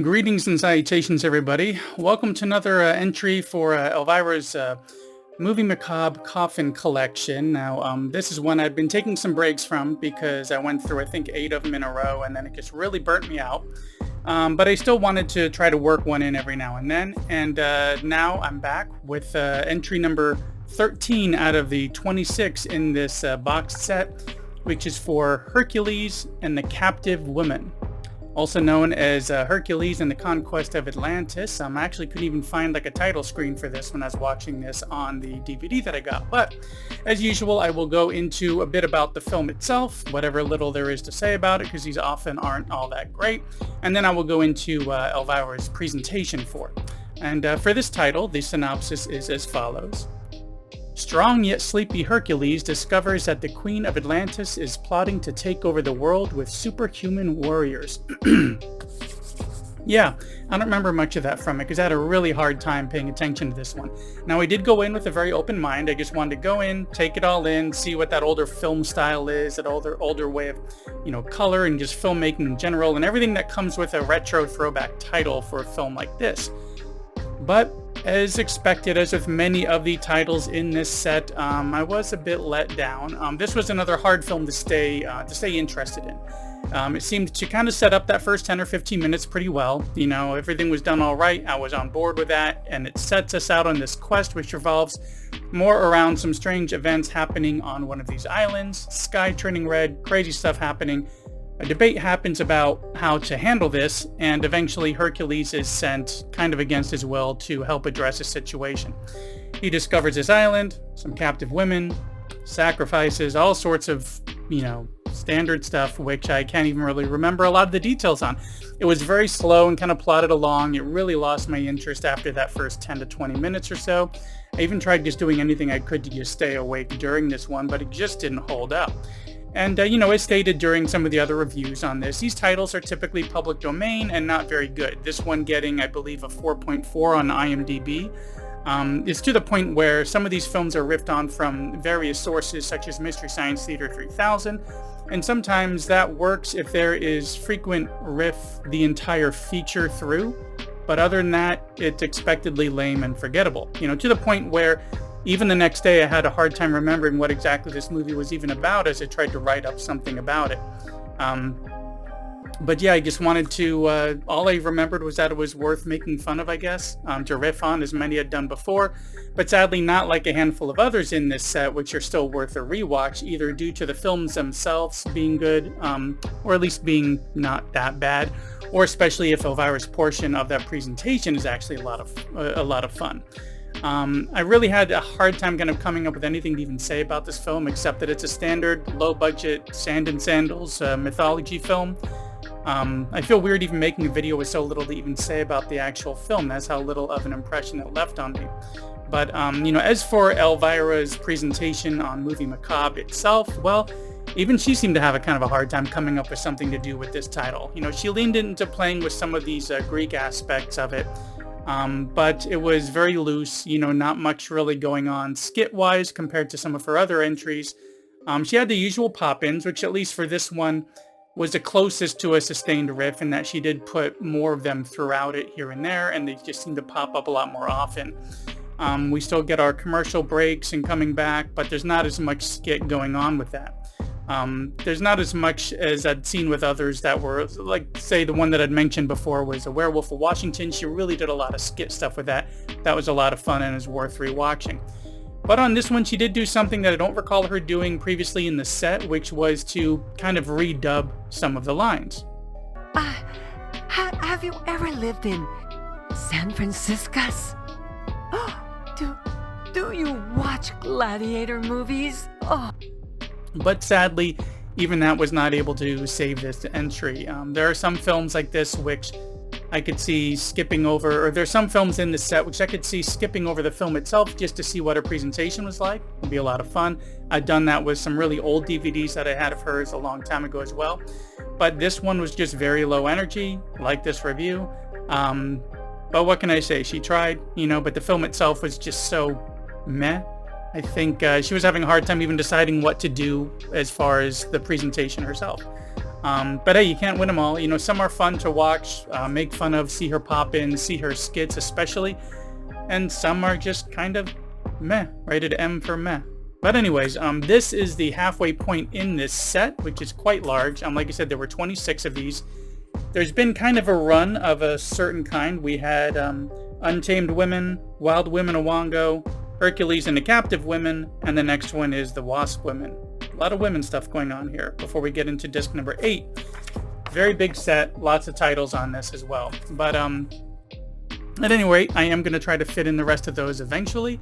Greetings and salutations, everybody. Welcome to another entry for Elvira's Movie Macabre Coffin collection. Now, this is one I've been taking some breaks from because I went through, I think, 8 of them in a row, and then it just really burnt me out. But I still wanted to try to work one in every now and then, and now I'm back with entry number 13 out of the 26 in this box set, which is for Hercules and the Captive Women. Also known as Hercules and the Conquest of Atlantis. I actually couldn't even find like a title screen for this when I was watching this on the DVD that I got. But as usual, I will go into a bit about the film itself, whatever little there is to say about it, because these often aren't all that great. And then I will go into Elvira's presentation for it. And for this title, the synopsis is as follows. Strong yet sleepy Hercules discovers that the Queen of Atlantis is plotting to take over the world with superhuman warriors. Yeah, I don't remember much of that from it because I had a really hard time paying attention to this one. Now, I did go in with a very open mind. I just wanted to go in, take it all in, see what that older film style is, that older way of, color and just filmmaking in general, and everything that comes with a retro throwback title for a film like this. But as expected, as with many of the titles in this set, I was a bit let down. This was another hard film to stay interested in. It seemed to kind of set up that first 10 or 15 minutes pretty well. Everything was done all right. I was on board with that, and it sets us out on this quest, which revolves more around some strange events happening on one of these islands, sky turning red, crazy stuff happening. A debate happens about how to handle this, and eventually Hercules is sent, kind of against his will, to help address the situation. He discovers this island, some captive women, sacrifices, all sorts of, standard stuff, which I can't even really remember a lot of the details on. It was very slow and kind of plodded along. It really lost my interest after that first 10 to 20 minutes or so. I even tried just doing anything I could to just stay awake during this one, but it just didn't hold up. And, as stated during some of the other reviews on this, these titles are typically public domain and not very good. This one getting, I believe, a 4.4 on IMDb. It's to the point where some of these films are ripped on from various sources, such as Mystery Science Theater 3000, and sometimes that works if there is frequent riff the entire feature through, but other than that, it's expectedly lame and forgettable. To the point where even the next day, I had a hard time remembering what exactly this movie was even about as I tried to write up something about it. But yeah, I just wanted to, all I remembered was that it was worth making fun of, I guess, to riff on, as many had done before, but sadly not like a handful of others in this set, which are still worth a rewatch, either due to the films themselves being good, or at least being not that bad, or especially if Elvira's portion of that presentation is actually a lot of fun. I really had a hard time kind of coming up with anything to even say about this film, except that it's a standard, low-budget, sand and sandals mythology film. I feel weird even making a video with so little to even say about the actual film. That's how little of an impression it left on me. But, as for Elvira's presentation on Movie Macabre itself, well, even she seemed to have a kind of a hard time coming up with something to do with this title. She leaned into playing with some of these Greek aspects of it. But it was very loose, not much really going on skit-wise compared to some of her other entries. She had the usual pop-ins, which at least for this one was the closest to a sustained riff in that she did put more of them throughout it here and there, and they just seem to pop up a lot more often. We still get our commercial breaks and coming back, but there's not as much skit going on with that. There's not as much as I'd seen with others that were, like, say, the one that I'd mentioned before was A Werewolf of Washington. She really did a lot of skit stuff with that. That was a lot of fun and is worth rewatching. But on this one, she did do something that I don't recall her doing previously in the set, which was to kind of redub some of the lines. Have you ever lived in San Francisco? Do you watch gladiator movies? But sadly, even that was not able to save this entry. There are some films like this which I could see skipping over, or there's some films in the set which I could see skipping over the film itself just to see what her presentation was like. It'd be a lot of fun. I'd done that with some really old DVDs that I had of hers a long time ago as well. But this one was just very low energy, like this review. But what can I say? She tried, but the film itself was just so meh. I think she was having a hard time even deciding what to do as far as the presentation herself. But hey, you can't win them all. You know, some are fun to watch, make fun of, see her pop in, see her skits especially. And some are just kind of meh, rated M for meh. But anyways, this is the halfway point in this set, which is quite large. Like I said, there were 26 of these. There's been kind of a run of a certain kind. We had Untamed Women, Wild Women of Wongo, Hercules and the Captive Women, and the next one is the Wasp Women. A lot of women stuff going on here before we get into disc number 8. Very big set, lots of titles on this as well. But at any rate, I am going to try to fit in the rest of those eventually.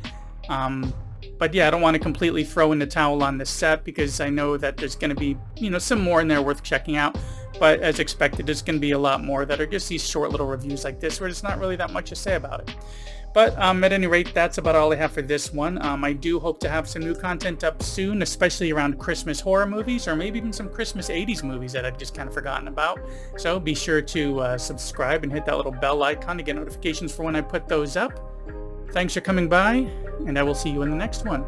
But yeah, I don't want to completely throw in the towel on this set because I know that there's going to be, you know, some more in there worth checking out. But as expected, there's going to be a lot more that are just these short little reviews like this where there's not really that much to say about it. But at any rate, that's about all I have for this one. I do hope to have some new content up soon, especially around Christmas horror movies or maybe even some Christmas 80s movies that I've just kind of forgotten about. So be sure to subscribe and hit that little bell icon to get notifications for when I put those up. Thanks for coming by, and I will see you in the next one.